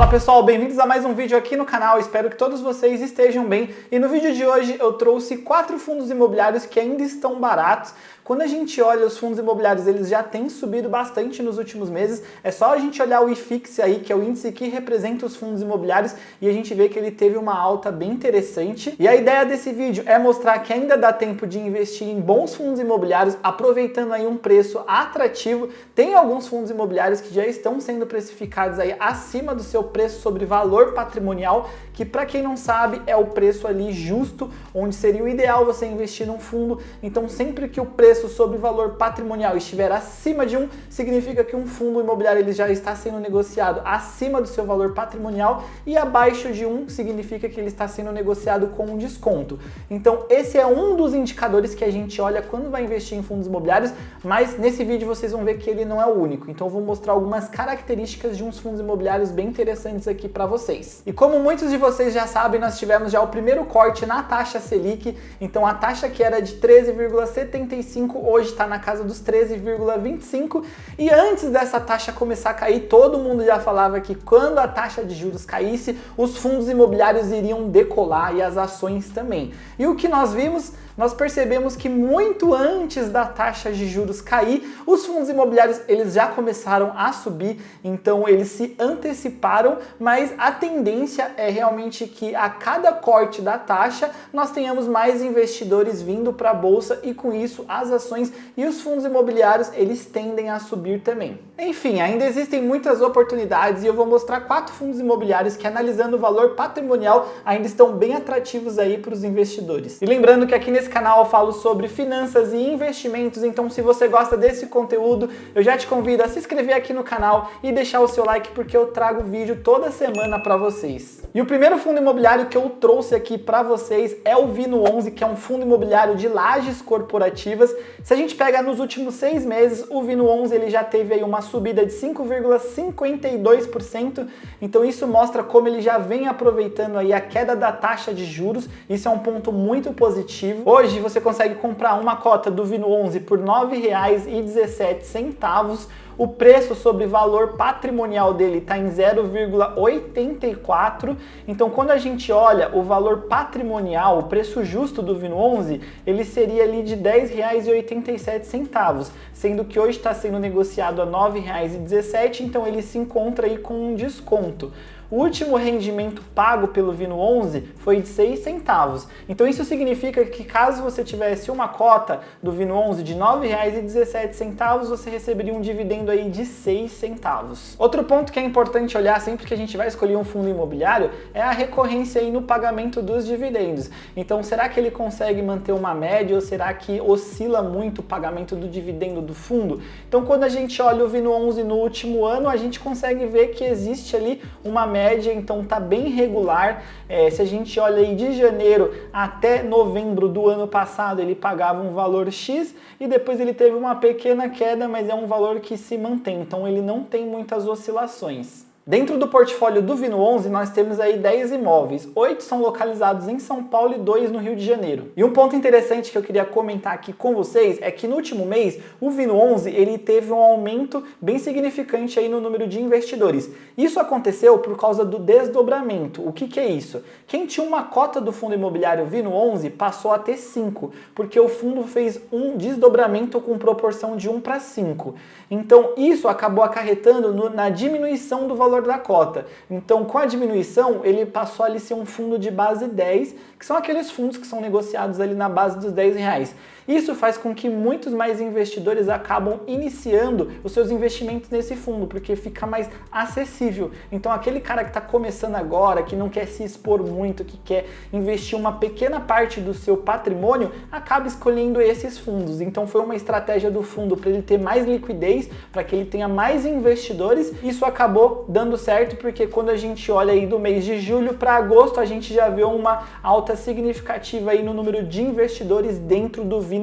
Fala pessoal, bem-vindos a mais um vídeo aqui no canal, espero que todos vocês estejam bem. E no vídeo de hoje eu trouxe 4 fundos imobiliários que ainda estão baratos. Quando a gente olha os fundos imobiliários, eles já têm subido bastante nos últimos meses. É só a gente olhar o IFIX aí, que é o índice que representa os fundos imobiliários, e a gente vê que ele teve uma alta bem interessante. E a ideia desse vídeo é mostrar que ainda dá tempo de investir em bons fundos imobiliários, aproveitando aí um preço atrativo. Tem alguns fundos imobiliários que já estão sendo precificados aí acima do seu preço sobre valor patrimonial, que para quem não sabe é o preço ali justo, onde seria o ideal você investir num fundo. Então sempre que o preço sobre valor patrimonial estiver acima de 1, significa que um fundo imobiliário ele já está sendo negociado acima do seu valor patrimonial, e abaixo de 1 significa que ele está sendo negociado com um desconto. Então esse é um dos indicadores que a gente olha quando vai investir em fundos imobiliários, mas nesse vídeo vocês vão ver que ele não é o único. Então eu vou mostrar algumas características de uns fundos imobiliários bem interessantes aqui para vocês. E como muitos de vocês já sabem, nós tivemos já o primeiro corte na taxa Selic. Então a taxa que era de 13,75 hoje está na casa dos 13,25, e antes dessa taxa começar a cair, todo mundo já falava que quando a taxa de juros caísse, os fundos imobiliários iriam decolar e as ações também. E o que nós vimos? Nós percebemos que muito antes da taxa de juros cair, os fundos imobiliários eles já começaram a subir, então eles se anteciparam, mas a tendência é realmente que a cada corte da taxa nós tenhamos mais investidores vindo para a bolsa, e com isso as ações e os fundos imobiliários eles tendem a subir também. Enfim, ainda existem muitas oportunidades e eu vou mostrar 4 fundos imobiliários que, analisando o valor patrimonial, ainda estão bem atrativos aí para os investidores. E lembrando que aqui nesse canal eu falo sobre finanças e investimentos, então se você gosta desse conteúdo, eu já te convido a se inscrever aqui no canal e deixar o seu like, porque eu trago vídeo toda semana para vocês. E o primeiro fundo imobiliário que eu trouxe aqui para vocês é o VINO11, que é um fundo imobiliário de lajes corporativas. Se a gente pega nos últimos 6 meses, o VINO11 ele já teve aí uma subida de 5,52%, então isso mostra como ele já vem aproveitando aí a queda da taxa de juros. Isso é um ponto muito positivo. Hoje você consegue comprar uma cota do VINO11 por R$ 9,17. O preço sobre valor patrimonial dele está em 0,84. Então quando a gente olha o valor patrimonial, o preço justo do VINO11, ele seria ali de R$ 10,87, sendo que hoje está sendo negociado a R$ 9,17, então ele se encontra aí com um desconto. O último rendimento pago pelo VINO11 foi de 6 centavos. Então isso significa que caso você tivesse uma cota do VINO11 de R$ 9,17, você receberia um dividendo aí de 6 centavos. Outro ponto que é importante olhar sempre que a gente vai escolher um fundo imobiliário é a recorrência aí no pagamento dos dividendos. Então será que ele consegue manter uma média, ou será que oscila muito o pagamento do dividendo do fundo? Então quando a gente olha o VINO11 no último ano, a gente consegue ver que existe ali uma média, então tá bem regular. Se a gente olha aí de janeiro até novembro do ano passado, ele pagava um valor X e depois ele teve uma pequena queda, mas é um valor que se mantém, então ele não tem muitas oscilações. Dentro do portfólio do VINO11, nós temos aí 10 imóveis, 8 são localizados em São Paulo e 2 no Rio de Janeiro. E um ponto interessante que eu queria comentar aqui com vocês é que no último mês, o VINO11 ele teve um aumento bem significante aí no número de investidores. Isso aconteceu por causa do desdobramento. O que é isso? Quem tinha uma cota do fundo imobiliário VINO11 passou a ter 5, porque o fundo fez um desdobramento com proporção de 1 para 5. Então isso acabou acarretando na diminuição do valor da cota. Então, com a diminuição, ele passou a ali ser um fundo de base 10, que são aqueles fundos que são negociados ali na base dos R$ 10. Isso faz com que muitos mais investidores acabam iniciando os seus investimentos nesse fundo, porque fica mais acessível. Então aquele cara que está começando agora, que não quer se expor muito, que quer investir uma pequena parte do seu patrimônio, acaba escolhendo esses fundos. Então foi uma estratégia do fundo para ele ter mais liquidez, para que ele tenha mais investidores. Isso acabou dando certo, porque quando a gente olha aí do mês de julho para agosto, a gente já vê uma alta significativa aí no número de investidores dentro do VINO11.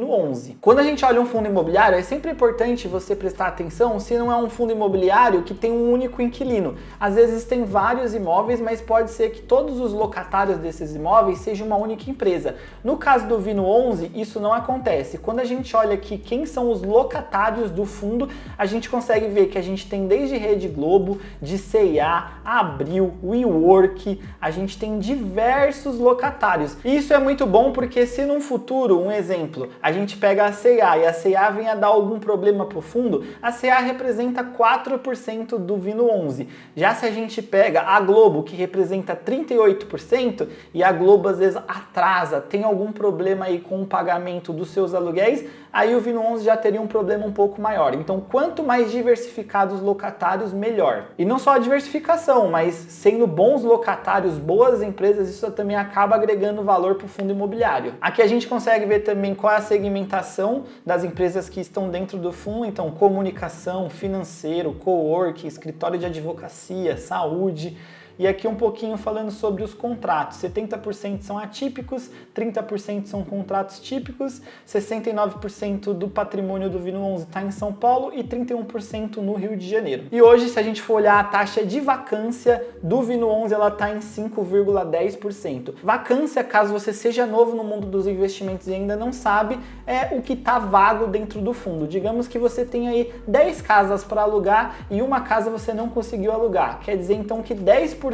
Quando a gente olha um fundo imobiliário, é sempre importante você prestar atenção se não é um fundo imobiliário que tem um único inquilino. Às vezes tem vários imóveis, mas pode ser que todos os locatários desses imóveis sejam uma única empresa. No caso do VINO11, isso não acontece. Quando a gente olha aqui quem são os locatários do fundo, a gente consegue ver que a gente tem desde Rede Globo, de C&A, Abril, WeWork, a gente tem diversos locatários. E isso é muito bom porque se num futuro, um exemplo, a gente pega a C&A e a C&A vem a dar algum problema pro fundo, a C&A representa 4% do Vino 11. Já se a gente pega a Globo, que representa 38%, e a Globo às vezes atrasa, tem algum problema aí com o pagamento dos seus aluguéis, aí o Vino 11 já teria um problema um pouco maior. Então, quanto mais diversificados os locatários, melhor. E não só a diversificação, mas sendo bons locatários, boas empresas, isso também acaba agregando valor para o fundo imobiliário. Aqui a gente consegue ver também qual é a segmentação das empresas que estão dentro do fundo, então comunicação, financeiro, coworking, escritório de advocacia, saúde. E aqui um pouquinho falando sobre os contratos. 70% são atípicos, 30% são contratos típicos, 69% do patrimônio do Vino 11 está em São Paulo e 31% no Rio de Janeiro. E hoje, se a gente for olhar a taxa de vacância do Vino 11, ela está em 5,10%. Vacância, caso você seja novo no mundo dos investimentos e ainda não sabe, é o que está vago dentro do fundo. Digamos que você tem aí 10 casas para alugar e uma casa você não conseguiu alugar. Quer dizer então que 10%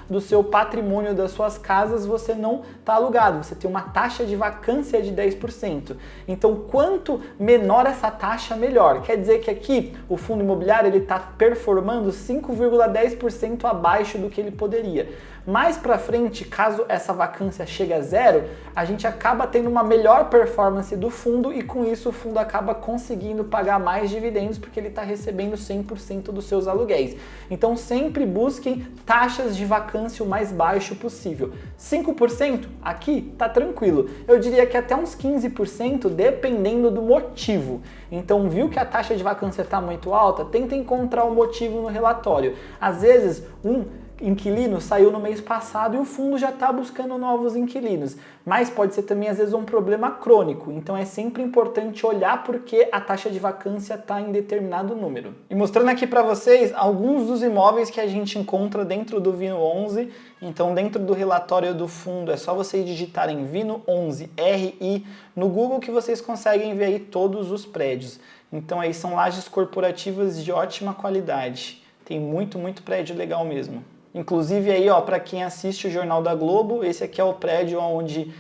do seu patrimônio das suas casas você não está alugado, você tem uma taxa de vacância de 10%. Então, quanto menor essa taxa, melhor. Quer dizer que aqui o fundo imobiliário ele está performando 5,10% abaixo do que ele poderia. Mais para frente, caso essa vacância chegue a zero, a gente acaba tendo uma melhor performance do fundo e com isso o fundo acaba conseguindo pagar mais dividendos porque ele está recebendo 100% dos seus aluguéis. Então sempre busquem taxas de vacância o mais baixo possível. 5% aqui tá tranquilo. Eu diria que até uns 15% dependendo do motivo. Então viu que a taxa de vacância está muito alta? Tenta encontrar o motivo no relatório. Às vezes inquilino saiu no mês passado e o fundo já está buscando novos inquilinos, mas pode ser também às vezes um problema crônico, então é sempre importante olhar porque a taxa de vacância está em determinado número. E mostrando aqui para vocês alguns dos imóveis que a gente encontra dentro do Vino 11, então dentro do relatório do fundo é só vocês digitarem Vino 11 RI no Google que vocês conseguem ver aí todos os prédios. Então aí são lajes corporativas de ótima qualidade, tem muito prédio legal mesmo. Inclusive aí, ó, para quem assiste o Jornal da Globo, esse aqui é o prédio onde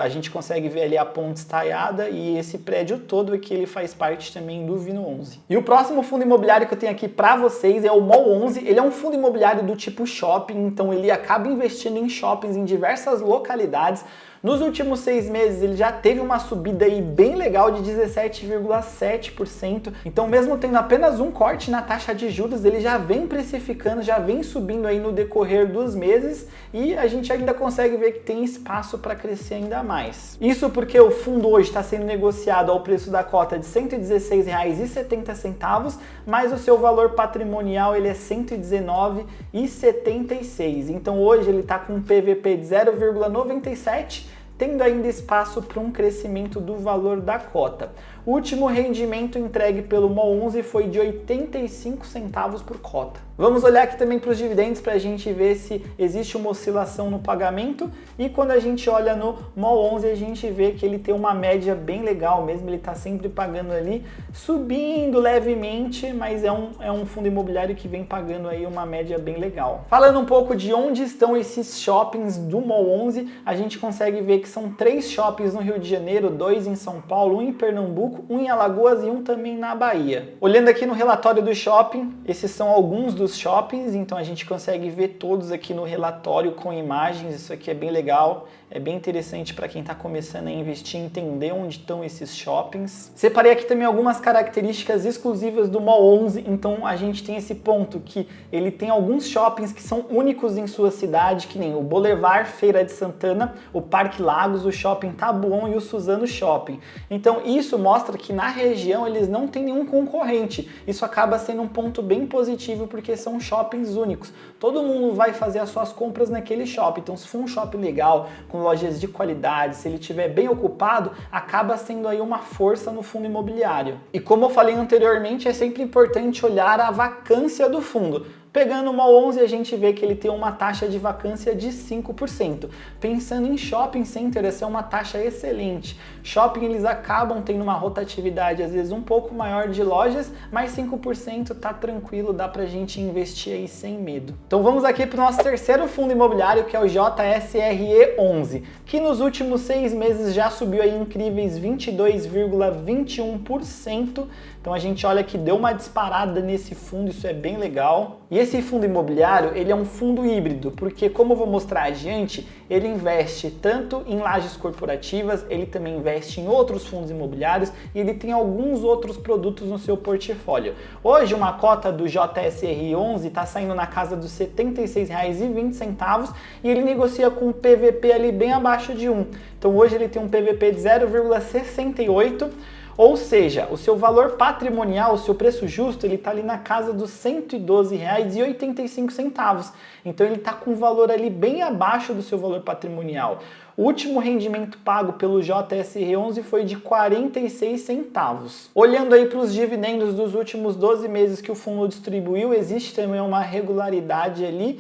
a gente consegue ver ali a ponte estaiada e esse prédio todo aqui ele faz parte também do Vino 11. E o próximo fundo imobiliário que eu tenho aqui para vocês é o Mall 11. Ele é um fundo imobiliário do tipo shopping, então ele acaba investindo em shoppings em diversas localidades. Nos últimos 6 meses ele já teve uma subida aí bem legal de 17,7%. Então mesmo tendo apenas um corte na taxa de juros, ele já vem precificando, já vem subindo aí no decorrer dos meses e a gente ainda consegue ver que tem espaço para crescer ainda mais. Isso porque o fundo hoje está sendo negociado ao preço da cota de R$ 116,70, mas o seu valor patrimonial ele é R$ 119,76. Então hoje ele está com um PVP de 0,97, tendo ainda espaço para um crescimento do valor da cota. O último rendimento entregue pelo Mall 11 foi de 85 centavos por cota. Vamos olhar aqui também para os dividendos para a gente ver se existe uma oscilação no pagamento e quando a gente olha no Mall 11 a gente vê que ele tem uma média bem legal mesmo, ele está sempre pagando ali, subindo levemente, mas é um fundo imobiliário que vem pagando aí uma média bem legal. Falando um pouco de onde estão esses shoppings do Mall 11, a gente consegue ver que são 3 shoppings no Rio de Janeiro, 2 em São Paulo, 1 em Pernambuco, 1 em Alagoas e 1 também na Bahia. Olhando aqui no relatório do shopping, esses são alguns dos shoppings, então a gente consegue ver todos aqui no relatório com imagens, isso aqui é bem legal, é bem interessante para quem está começando a investir, entender onde estão esses shoppings. Separei aqui também algumas características exclusivas do Mall 11, então a gente tem esse ponto que ele tem alguns shoppings que são únicos em sua cidade, que nem o Boulevard Feira de Santana, o Parque Lagos, o Shopping Taboão e o Suzano Shopping. Então isso mostra que na região eles não têm nenhum concorrente. Isso acaba sendo um ponto bem positivo porque são shoppings únicos. Todo mundo vai fazer as suas compras naquele shopping. Então se for um shopping legal, com lojas de qualidade, se ele estiver bem ocupado, acaba sendo aí uma força no fundo imobiliário. E como eu falei anteriormente, é sempre importante olhar a vacância do fundo. Pegando o MOL 11, a gente vê que ele tem uma taxa de vacância de 5%. Pensando em shopping center, essa é uma taxa excelente. Shopping, eles acabam tendo uma rotatividade, às vezes, um pouco maior de lojas, mas 5% tá tranquilo, dá pra gente investir aí sem medo. Então vamos aqui para o nosso terceiro fundo imobiliário, que é o JSRE11, que nos últimos 6 meses já subiu aí incríveis 22,21%. Então a gente olha que deu uma disparada nesse fundo, isso é bem legal. E esse fundo imobiliário, ele é um fundo híbrido, porque como eu vou mostrar adiante, ele investe tanto em lajes corporativas, ele também investe em outros fundos imobiliários e ele tem alguns outros produtos no seu portfólio. Hoje uma cota do JSR11 está saindo na casa dos R$ 76,20 e ele negocia com um PVP ali bem abaixo de 1. Então hoje ele tem um PVP de 0,68. Ou seja, o seu valor patrimonial, o seu preço justo, ele está ali na casa dos R$ 112,85. Então ele está com um valor ali bem abaixo do seu valor patrimonial. O último rendimento pago pelo JSR11 foi de 46 centavos. Olhando aí para os dividendos dos últimos 12 meses que o fundo distribuiu, existe também uma regularidade ali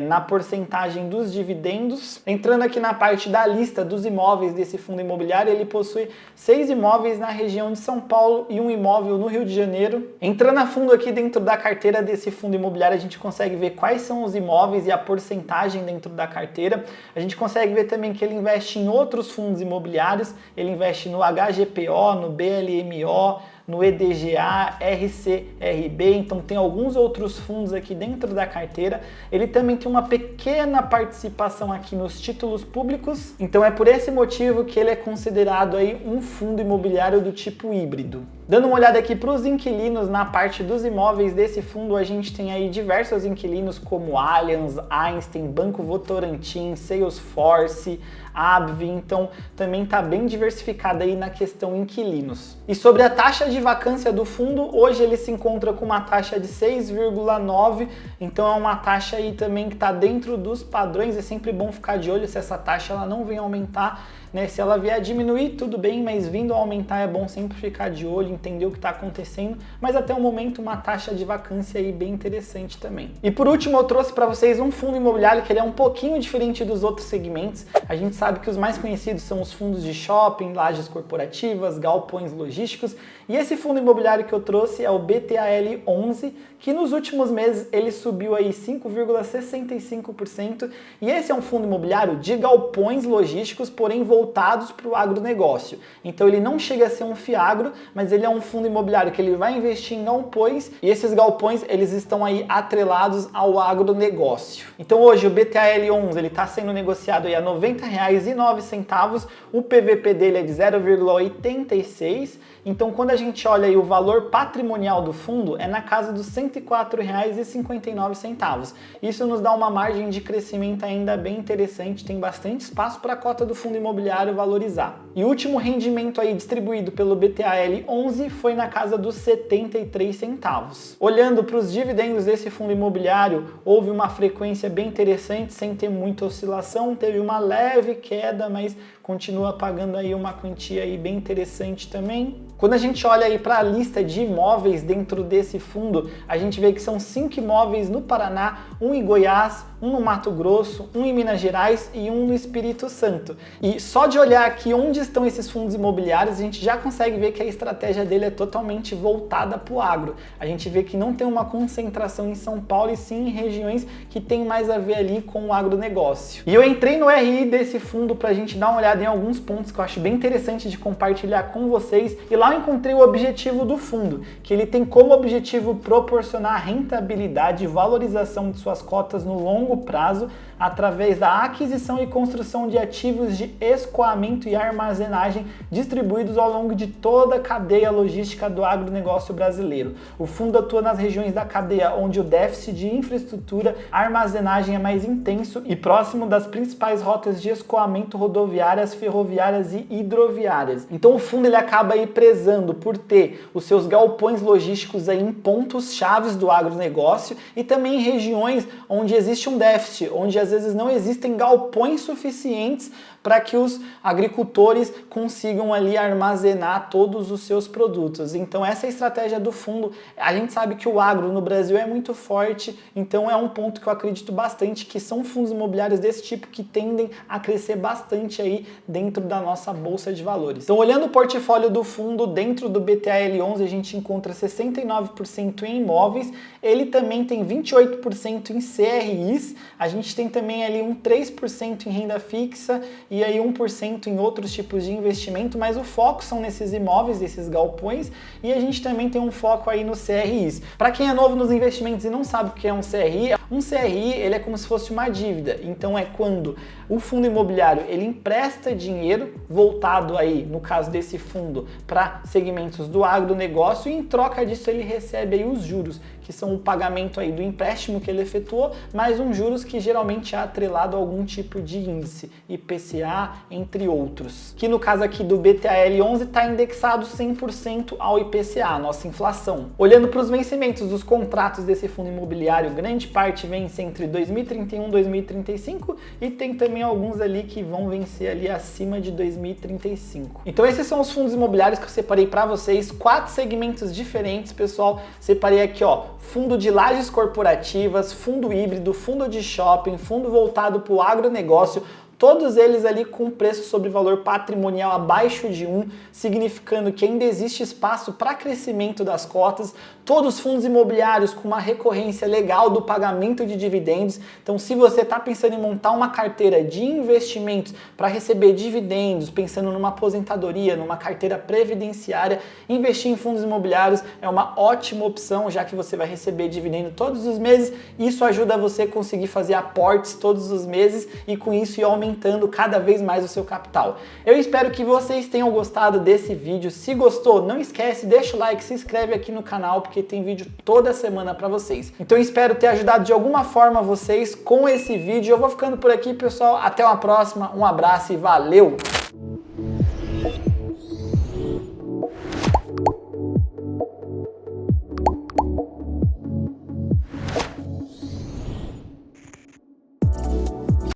na porcentagem dos dividendos. Entrando aqui na parte da lista dos imóveis desse fundo imobiliário, ele possui 6 imóveis na região de São Paulo e um imóvel no Rio de Janeiro. Entrando a fundo aqui dentro da carteira desse fundo imobiliário, a gente consegue ver quais são os imóveis e a porcentagem dentro da carteira. A gente consegue ver também que ele investe em outros fundos imobiliários, ele investe no HGPO, no BLMO, no EDGA, RCRB, então tem alguns outros fundos aqui dentro da carteira. Ele também tem uma pequena participação aqui nos títulos públicos, então é por esse motivo que ele é considerado aí um fundo imobiliário do tipo híbrido. Dando uma olhada aqui para os inquilinos, na parte dos imóveis desse fundo, a gente tem aí diversos inquilinos como Allianz, Einstein, Banco Votorantim, Salesforce, ABV, então também está bem diversificada aí na questão inquilinos. E sobre a taxa de vacância do fundo, hoje ele se encontra com uma taxa de 6,9, então é uma taxa aí também que está dentro dos padrões. É sempre bom ficar de olho se essa taxa ela não vem aumentar, né? Se ela vier a diminuir, tudo bem, mas vindo a aumentar é bom sempre ficar de olho, entender o que está acontecendo, mas até o momento uma taxa de vacância aí bem interessante também. E por último, eu trouxe para vocês um fundo imobiliário que ele é um pouquinho diferente dos outros segmentos. A gente sabe que os mais conhecidos são os fundos de shopping, lajes corporativas, galpões logísticos, e esse fundo imobiliário que eu trouxe é o BTAL11, que nos últimos meses ele subiu aí 5,65%, e esse é um fundo imobiliário de galpões logísticos, porém voltados para o agronegócio. Então ele não chega a ser um fiagro, mas ele é um fundo imobiliário que ele vai investir em galpões, e esses galpões eles estão aí atrelados ao agronegócio. Então hoje o BTAL11 ele está sendo negociado aí a R$ 90,09, o PVP dele é de 0,86. Então quando a gente olha aí o valor patrimonial do fundo é na casa dos R$ 104,59. Isso nos dá uma margem de crescimento ainda bem interessante, tem bastante espaço para a cota do fundo imobiliário valorizar. E o último rendimento aí distribuído pelo BTAL11 foi na casa dos 73 centavos. Olhando para os dividendos desse fundo imobiliário, houve uma frequência bem interessante, sem ter muita oscilação, teve uma leve queda, mas continua pagando aí uma quantia aí bem interessante também. Quando a gente olha aí para a lista de imóveis dentro desse fundo, a gente vê que são 5 imóveis no Paraná, um em Goiás, um no Mato Grosso, um em Minas Gerais e um no Espírito Santo. E só de olhar aqui onde estão esses fundos imobiliários, a gente já consegue ver que a estratégia dele é totalmente voltada para o agro. A gente vê que não tem uma concentração em São Paulo e sim em regiões que tem mais a ver ali com o agronegócio. E eu entrei no RI desse fundo para a gente dar uma olhada em alguns pontos que eu acho bem interessante de compartilhar com vocês, e lá eu encontrei o objetivo do fundo, que ele tem como objetivo proporcionar rentabilidade e valorização de suas cotas no longo prazo através da aquisição e construção de ativos de escoamento e armazenagem distribuídos ao longo de toda a cadeia logística do agronegócio brasileiro. O fundo atua nas regiões da cadeia onde o déficit de infraestrutura, armazenagem é mais intenso e próximo das principais rotas de escoamento rodoviária malhas ferroviárias e hidroviárias. Então o fundo ele acaba aí prezando por ter os seus galpões logísticos aí em pontos chaves do agronegócio e também em regiões onde existe um déficit, onde às vezes não existem galpões suficientes para que os agricultores consigam ali armazenar todos os seus produtos. Então essa é a estratégia do fundo. A gente sabe que o agro no Brasil é muito forte, então é um ponto que eu acredito bastante que são fundos imobiliários desse tipo que tendem a crescer bastante aí dentro da nossa bolsa de valores. Então olhando o portfólio do fundo, dentro do BTAL11 a gente encontra 69% em imóveis, ele também tem 28% em CRIs, a gente tem também ali um 3% em renda fixa e aí 1% em outros tipos de investimento, mas o foco são nesses imóveis, esses galpões, e a gente também tem um foco aí no CRIs. Para quem é novo nos investimentos e não sabe o que é um CRI ele é como se fosse uma dívida. Então é quando o fundo imobiliário ele empresta dinheiro voltado aí, no caso desse fundo, para segmentos do agronegócio e em troca disso ele recebe aí os juros, que são o pagamento aí do empréstimo que ele efetuou, mais um juros que geralmente é atrelado a algum tipo de índice, IPCA, entre outros. Que no caso aqui do BTAL11 está indexado 100% ao IPCA, a nossa inflação. Olhando para os vencimentos dos contratos desse fundo imobiliário, grande parte vence entre 2031 e 2035 e tem também alguns ali que vão vencer ali acima de 2035. Então esses são os fundos imobiliários que eu separei para vocês, 4 segmentos diferentes, pessoal. Separei aqui, ó, fundo de lajes corporativas, fundo híbrido, fundo de shopping, fundo voltado para o agronegócio, todos eles ali com preço sobre valor patrimonial abaixo de 1, significando que ainda existe espaço para crescimento das cotas, todos fundos imobiliários com uma recorrência legal do pagamento de dividendos. Então, se você está pensando em montar uma carteira de investimentos para receber dividendos, pensando numa aposentadoria, numa carteira previdenciária, investir em fundos imobiliários é uma ótima opção, já que você vai receber dividendo todos os meses. Isso ajuda você a conseguir fazer aportes todos os meses e com isso ir aumentando cada vez mais o seu capital. Eu espero que vocês tenham gostado desse vídeo. Se gostou, não esquece, deixa o like, se inscreve aqui no canal, porque tem vídeo toda semana para vocês. Então eu espero ter ajudado de alguma forma vocês com esse vídeo. Eu vou ficando por aqui, pessoal. Até uma próxima, um abraço e valeu!